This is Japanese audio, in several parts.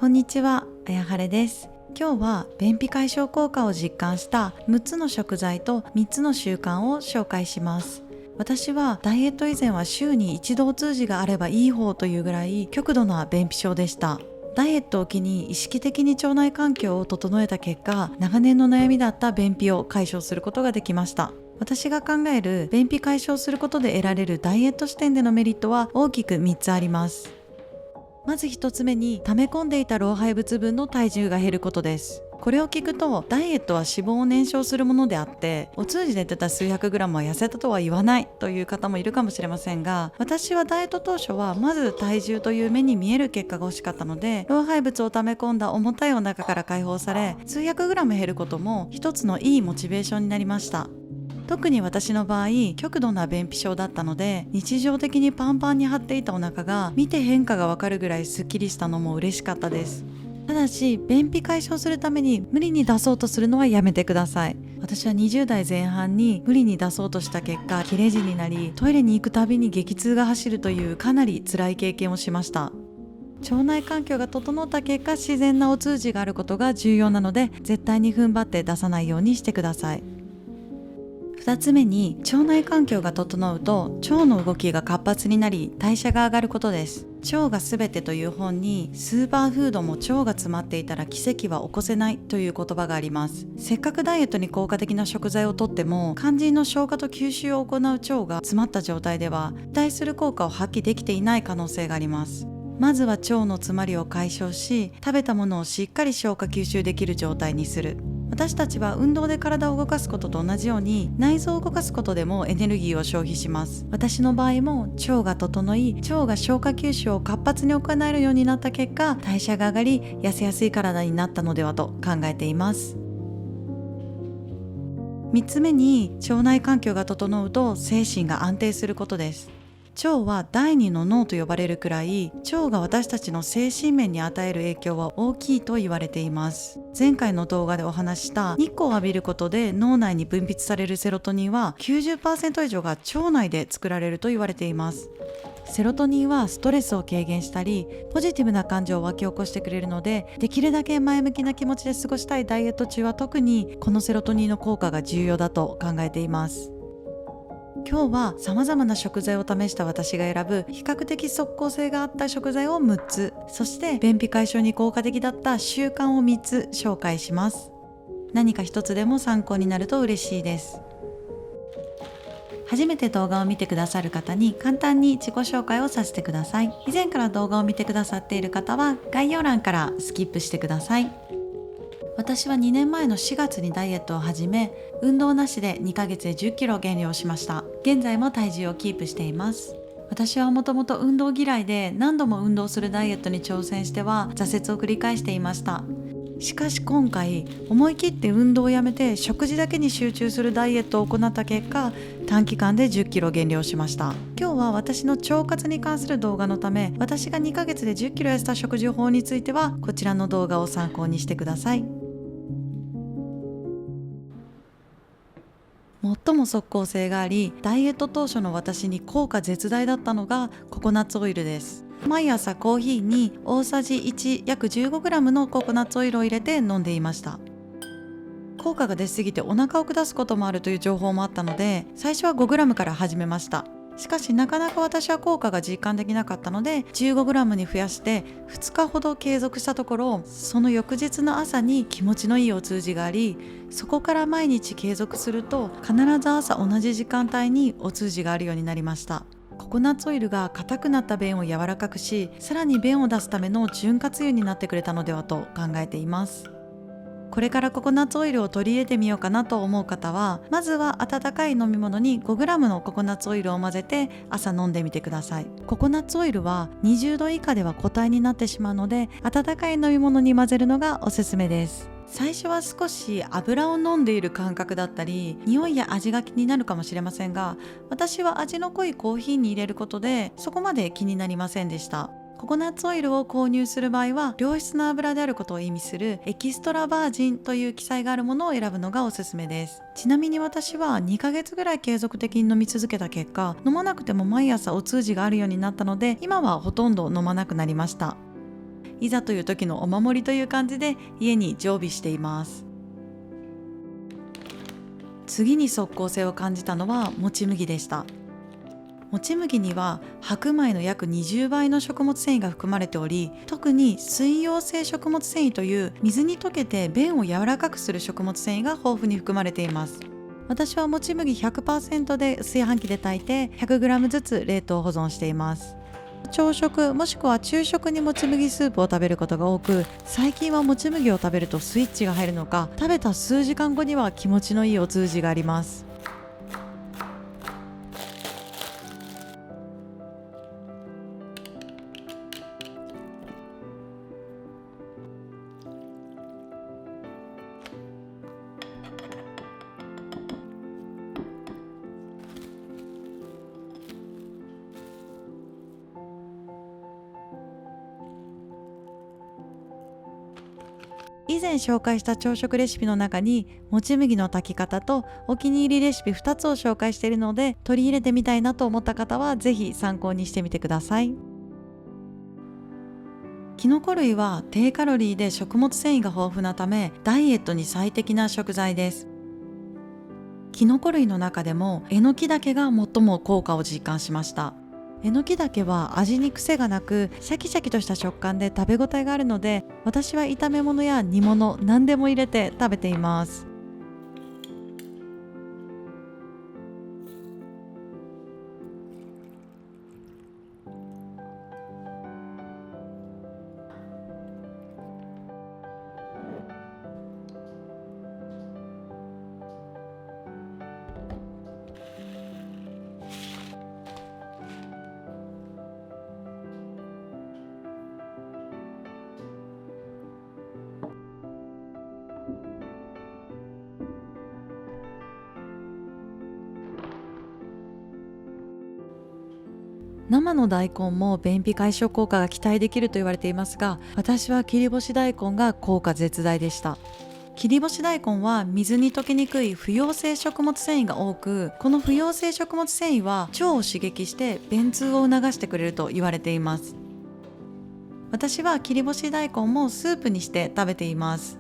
こんにちは、あやはれです。今日は便秘解消効果を実感した6つの食材と3つの習慣を紹介します。私はダイエット以前は週に一度お通じがあればいい方というぐらい極度な便秘症でした。ダイエットを機に意識的に腸内環境を整えた結果、長年の悩みだった便秘を解消することができました。私が考える便秘解消することで得られるダイエット視点でのメリットは大きく3つあります。まず1つ目に、溜め込んでいた老廃物分の体重が減ることです。これを聞くと、ダイエットは脂肪を燃焼するものであって、お通じで出た数百グラムは痩せたとは言わないという方もいるかもしれませんが、私はダイエット当初はまず体重という目に見える結果が欲しかったので、老廃物を溜め込んだ重たいお腹から解放され、数百グラム減ることも一つのいいモチベーションになりました。特に私の場合、極度な便秘症だったので、日常的にパンパンに張っていたお腹が見て変化がわかるぐらいスッキリしたのも嬉しかったです。ただし、便秘解消するために無理に出そうとするのはやめてください。私は20代前半に無理に出そうとした結果、切れ字になり、トイレに行くたびに激痛が走るというかなり辛い経験をしました。腸内環境が整った結果、自然なお通じがあることが重要なので、絶対に踏ん張って出さないようにしてください。2つ目に、腸内環境が整うと腸の動きが活発になり代謝が上がることです。腸がすべてという本に、スーパーフードも腸が詰まっていたら奇跡は起こせないという言葉があります。せっかくダイエットに効果的な食材をとっても、肝心の消化と吸収を行う腸が詰まった状態では期待する効果を発揮できていない可能性があります。まずは腸の詰まりを解消し、食べたものをしっかり消化吸収できる状態にする。私たちは運動で体を動かすことと同じように、内臓を動かすことでもエネルギーを消費します。私の場合も腸が整い、腸が消化吸収を活発に行えるようになった結果、代謝が上がり痩せやすい体になったのではと考えています。3つ目に、腸内環境が整うと精神が安定することです。腸は第二の脳と呼ばれるくらい、腸が私たちの精神面に与える影響は大きいと言われています。前回の動画でお話しした日光を浴びることで脳内に分泌されるセロトニンは 90% 以上が腸内で作られると言われています。セロトニンはストレスを軽減したり、ポジティブな感情を湧き起こしてくれるので、できるだけ前向きな気持ちで過ごしたいダイエット中は特にこのセロトニンの効果が重要だと考えています。今日は様々な食材を試した私が選ぶ比較的即効性があった食材を6つ、そして便秘解消に効果的だった習慣を3つ紹介します。何か一つでも参考になると嬉しいです。初めて動画を見てくださる方に簡単に自己紹介をさせてください。以前から動画を見てくださっている方は概要欄からスキップしてください。私は2年前の4月にダイエットを始め、運動なしで2ヶ月で10キロ減量しました。現在も体重をキープしています。私はもともと運動嫌いで、何度も運動するダイエットに挑戦しては挫折を繰り返していました。しかし今回、思い切って運動をやめて食事だけに集中するダイエットを行った結果、短期間で10キロ減量しました。今日は私の腸活に関する動画のため、私が2ヶ月で10キロ痩せた食事法についてはこちらの動画を参考にしてください。最も即効性があり、ダイエット当初の私に効果絶大だったのがココナッツオイルです。毎朝コーヒーに大さじ1約 15g のココナッツオイルを入れて飲んでいました。効果が出すぎてお腹を下すこともあるという情報もあったので、最初は 5g から始めました。しかしなかなか私は効果が実感できなかったので 15g に増やして2日ほど継続したところ、その翌日の朝に気持ちのいいお通じがあり、そこから毎日継続すると必ず朝同じ時間帯にお通じがあるようになりました。ココナッツオイルが硬くなった便を柔らかくし、さらに便を出すための潤滑油になってくれたのではと考えています。これからココナッツオイルを取り入れてみようかなと思う方は、まずは温かい飲み物に 5g のココナッツオイルを混ぜて朝飲んでみてください。ココナッツオイルは20度以下では固体になってしまうので、温かい飲み物に混ぜるのがおすすめです。最初は少し油を飲んでいる感覚だったり、匂いや味が気になるかもしれませんが、私は味の濃いコーヒーに入れることでそこまで気になりませんでした。ココナッツオイルを購入する場合は、良質な油であることを意味するエキストラバージンという記載があるものを選ぶのがおすすめです。ちなみに私は2ヶ月ぐらい継続的に飲み続けた結果、飲まなくても毎朝お通じがあるようになったので、今はほとんど飲まなくなりました。いざという時のお守りという感じで家に常備しています。次に即効性を感じたのはもち麦でした。もち麦には白米の約20倍の食物繊維が含まれており、特に水溶性食物繊維という水に溶けて便を柔らかくする食物繊維が豊富に含まれています。私はもち麦 100% で炊飯器で炊いて 100g ずつ冷凍保存しています。朝食もしくは昼食にもち麦スープを食べることが多く、最近はもち麦を食べるとスイッチが入るのか、食べた数時間後には気持ちのいいお通じがあります。以前紹介した朝食レシピの中にもち麦の炊き方とお気に入りレシピ2つを紹介しているので、取り入れてみたいなと思った方はぜひ参考にしてみてください。キノコ類は低カロリーで食物繊維が豊富なためダイエットに最適な食材です。キノコ類の中でもえのき茸が最も効果を実感しました。えのき茸は味に癖がなくシャキシャキとした食感で食べ応えがあるので、私は炒め物や煮物何でも入れて食べています。生の大根も便秘解消効果が期待できると言われていますが、私は切り干し大根が効果絶大でした。切り干し大根は水に溶けにくい不溶性食物繊維が多く、この不溶性食物繊維は腸を刺激して便通を促してくれると言われています。私は切り干し大根もスープにして食べています。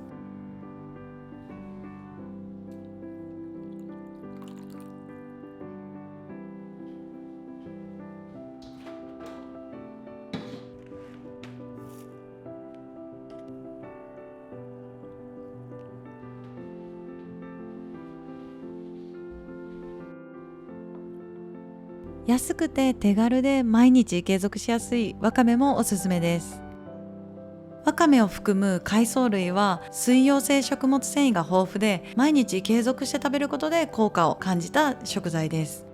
安くて手軽で毎日継続しやすいわかめもおすすめです。わかめを含む海藻類は水溶性食物繊維が豊富で、毎日継続して食べることで効果を感じた食材です。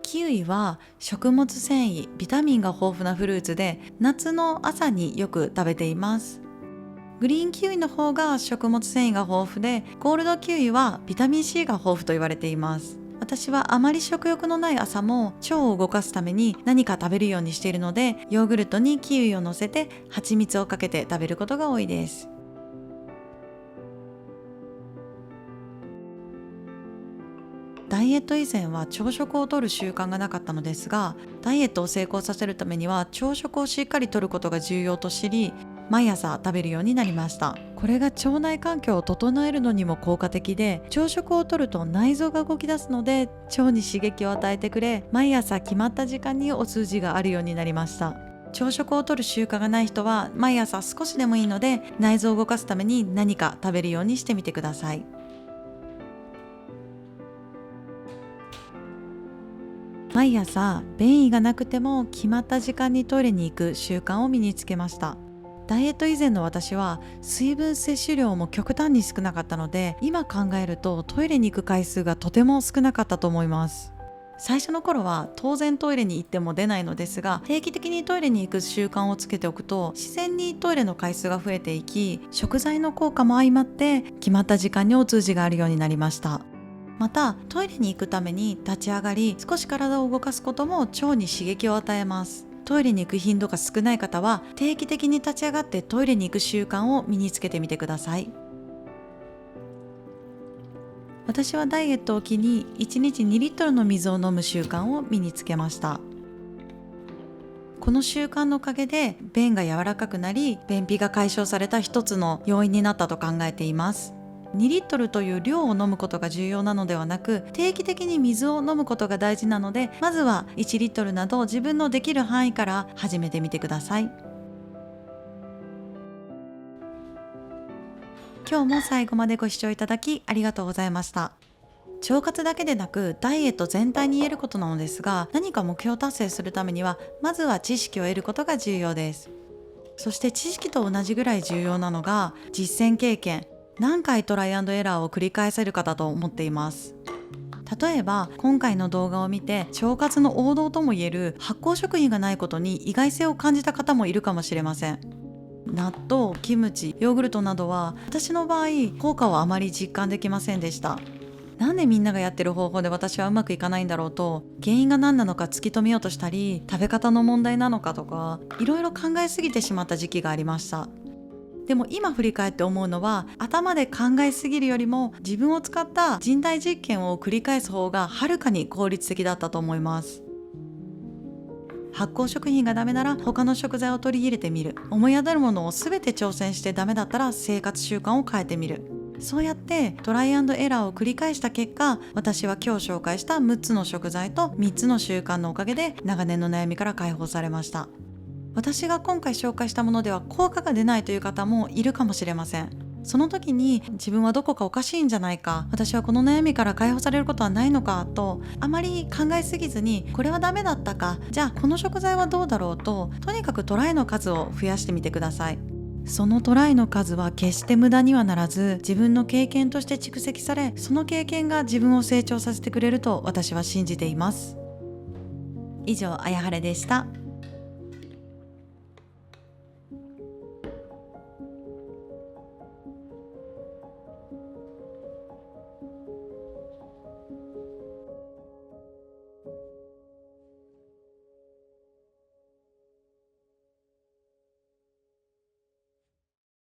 キウイは食物繊維、ビタミンが豊富なフルーツで、夏の朝によく食べています。グリーンキウイの方が食物繊維が豊富で、ゴールドキウイはビタミン C が豊富と言われています。私はあまり食欲のない朝も腸を動かすために何か食べるようにしているので、ヨーグルトにキウイを乗せて蜂蜜をかけて食べることが多いです。ダイエット以前は朝食をとる習慣がなかったのですが、ダイエットを成功させるためには朝食をしっかりとることが重要と知り、毎朝食べるようになりました。これが腸内環境を整えるのにも効果的で、朝食をとると内臓が動き出すので腸に刺激を与えてくれ、毎朝決まった時間にお通じがあるようになりました。朝食をとる習慣がない人は毎朝少しでもいいので、内臓を動かすために何か食べるようにしてみてください。毎朝便意がなくても決まった時間にトイレに行く習慣を身につけました。ダイエット以前の私は水分摂取量も極端に少なかったので、今考えるとトイレに行く回数がとても少なかったと思います。最初の頃は当然トイレに行っても出ないのですが、定期的にトイレに行く習慣をつけておくと自然にトイレの回数が増えていき、食材の効果も相まって決まった時間にお通じがあるようになりました。またトイレに行くために立ち上がり少し体を動かすことも腸に刺激を与えます。トイレに行く頻度が少ない方は定期的に立ち上がってトイレに行く習慣を身につけてみてください。私はダイエットを機に1日2リットルの水を飲む習慣を身につけました。この習慣のおかげで便が柔らかくなり、便秘が解消された一つの要因になったと考えています。2リットルという量を飲むことが重要なのではなく、定期的に水を飲むことが大事なので、まずは1リットルなど自分のできる範囲から始めてみてください。今日も最後までご視聴いただきありがとうございました。腸活だけでなくダイエット全体に言えることなのですが、何か目標達成するためにはまずは知識を得ることが重要です。そして知識と同じぐらい重要なのが実践経験、何回トライアンドエラーを繰り返せるかだと思っています。例えば今回の動画を見て腸活の王道ともいえる発酵食品がないことに意外性を感じた方もいるかもしれません。納豆、キムチ、ヨーグルトなどは私の場合効果をあまり実感できませんでした。なんでみんながやってる方法で私はうまくいかないんだろうと、原因が何なのか突き止めようとしたり、食べ方の問題なのかとかいろいろ考えすぎてしまった時期がありました。でも今振り返って思うのは、頭で考えすぎるよりも自分を使った人体実験を繰り返す方がはるかに効率的だったと思います。発酵食品がダメなら他の食材を取り入れてみる。思い当たるものを全て挑戦してダメだったら生活習慣を変えてみる。そうやってトライアンドエラーを繰り返した結果、私は今日紹介した6つの食材と3つの習慣のおかげで長年の悩みから解放されました。私が今回紹介したものでは効果が出ないという方もいるかもしれません。その時に自分はどこかおかしいんじゃないか、私はこの悩みから解放されることはないのかとあまり考えすぎずに、これはダメだったか、じゃあこの食材はどうだろうと、とにかくトライの数を増やしてみてください。そのトライの数は決して無駄にはならず、自分の経験として蓄積され、その経験が自分を成長させてくれると私は信じています。以上、あやはれでした。